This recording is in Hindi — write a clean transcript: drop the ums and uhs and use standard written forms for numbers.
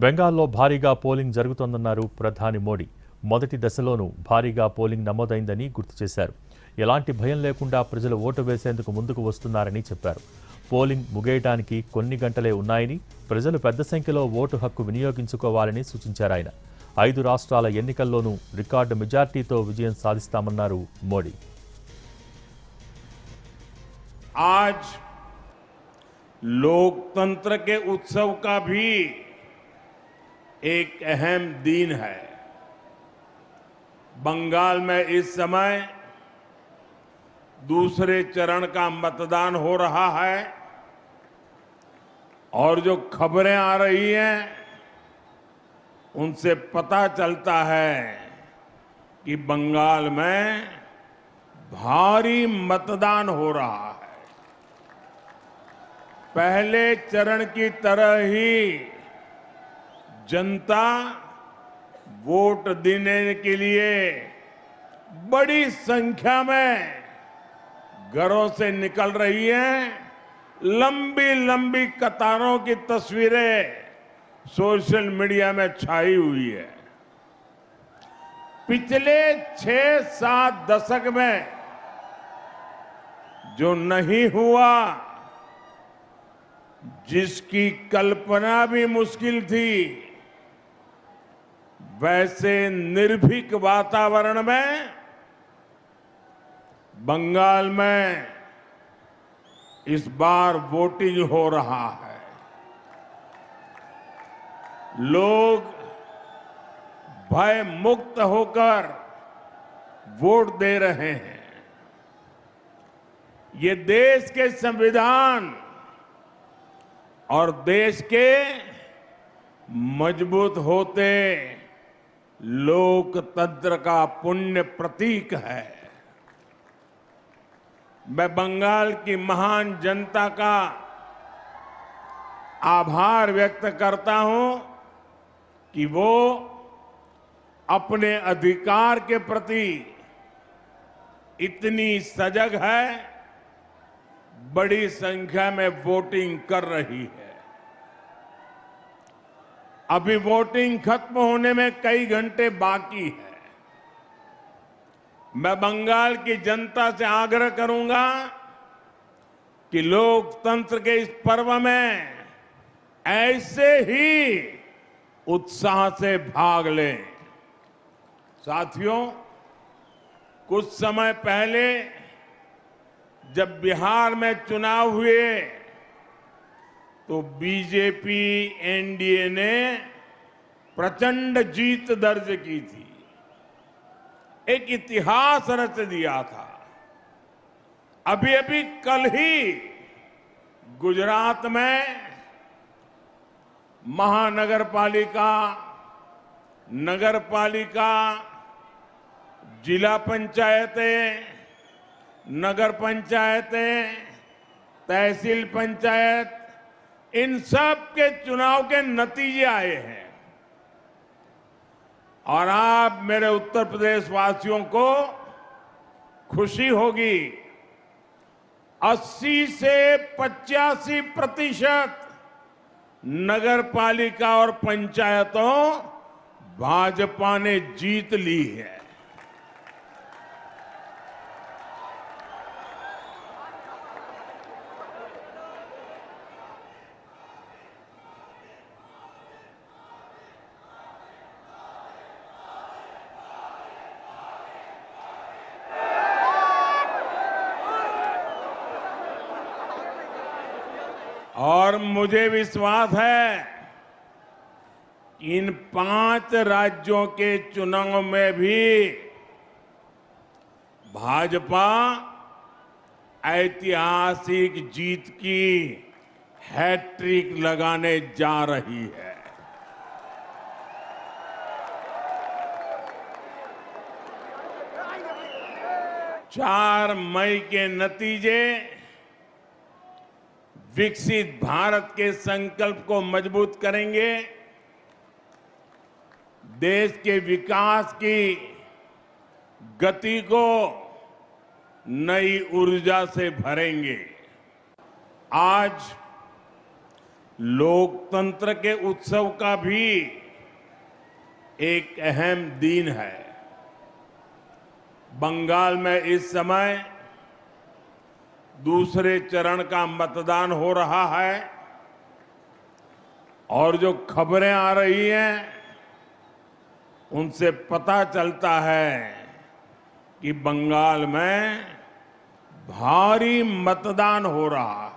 బెంగాల్లో భారీగా పోలింగ్ జరుగుతోందన్నారు ప్రధాని మోడీ. మొదటి దశలోనూ భారీగా పోలింగ్ నమోదైందని గుర్తు చేశారు. ఎలాంటి భయం లేకుండా ప్రజలు ఓటు వేసేందుకు ముందుకు వస్తున్నారని చెప్పారు. పోలింగ్ ముగియడానికి కొన్ని గంటలే ఉన్నాయని, ప్రజలు పెద్ద సంఖ్యలో ఓటు హక్కు వినియోగించుకోవాలని సూచించారాయన. 5 రాష్ట్రాల ఎన్నికల్లోనూ రికార్డు మెజార్టీతో విజయం సాధిస్తామన్నారు మోడీ. आज लोकतंत्र के उत्सव का भी एक अहम दिन है। बंगाल में इस समय दूसरे चरण का मतदान हो रहा है और जो खबरें आ रही हैं उनसे पता चलता है कि बंगाल में भारी मतदान हो रहा है। पहले चरण की तरह ही जनता वोट देने के लिए बड़ी संख्या में घरों से निकल रही है। लंबी लंबी कतारों की तस्वीरें सोशल मीडिया में छाई हुई है। पिछले 6-7 दशक में जो नहीं हुआ, जिसकी कल्पना भी मुश्किल थी, वैसे निर्भीक वातावरण में बंगाल में इस बार वोटिंग हो रहा है। लोग भय मुक्त होकर वोट दे रहे हैं। ये देश के संविधान और देश के मजबूत होते लोकतंत्र का पुण्य प्रतीक है। मैं बंगाल की महान जनता का आभार व्यक्त करता हूं कि वो अपने अधिकार के प्रति इतनी सजग है, बड़ी संख्या में वोटिंग कर रही है। अभी वोटिंग खत्म होने में कई घंटे बाकी है। मैं बंगाल की जनता से आग्रह करूंगा कि लोकतंत्र के इस पर्व में ऐसे ही उत्साह से भाग लें। साथियों, कुछ समय पहले जब बिहार में चुनाव हुए तो बीजेपी एनडीए ने प्रचंड जीत दर्ज की थी, एक इतिहास रच दिया था। अभी अभी कल ही गुजरात में महानगरपालिका, नगरपालिका, जिला पंचायतें, नगर पंचायतें, तहसील पंचायत, इन सब के चुनाव के नतीजे आए हैं। और आप मेरे उत्तर प्रदेश वासियों को खुशी होगी, 80 से 85% नगर पालिका और पंचायतों भाजपा ने जीत ली है। और मुझे विश्वास है कि इन 5 राज्यों के चुनाव में भी भाजपा ऐतिहासिक जीत की हैट्रिक लगाने जा रही है। चार मई के नतीजे विकसित भारत के संकल्प को मजबूत करेंगे, देश के विकास की गति को नई ऊर्जा से भरेंगे। आज लोकतंत्र के उत्सव का भी एक अहम दिन है। बंगाल में इस समय दूसरे चरण का मतदान हो रहा है और जो खबरें आ रही हैं उनसे पता चलता है कि बंगाल में भारी मतदान हो रहा है।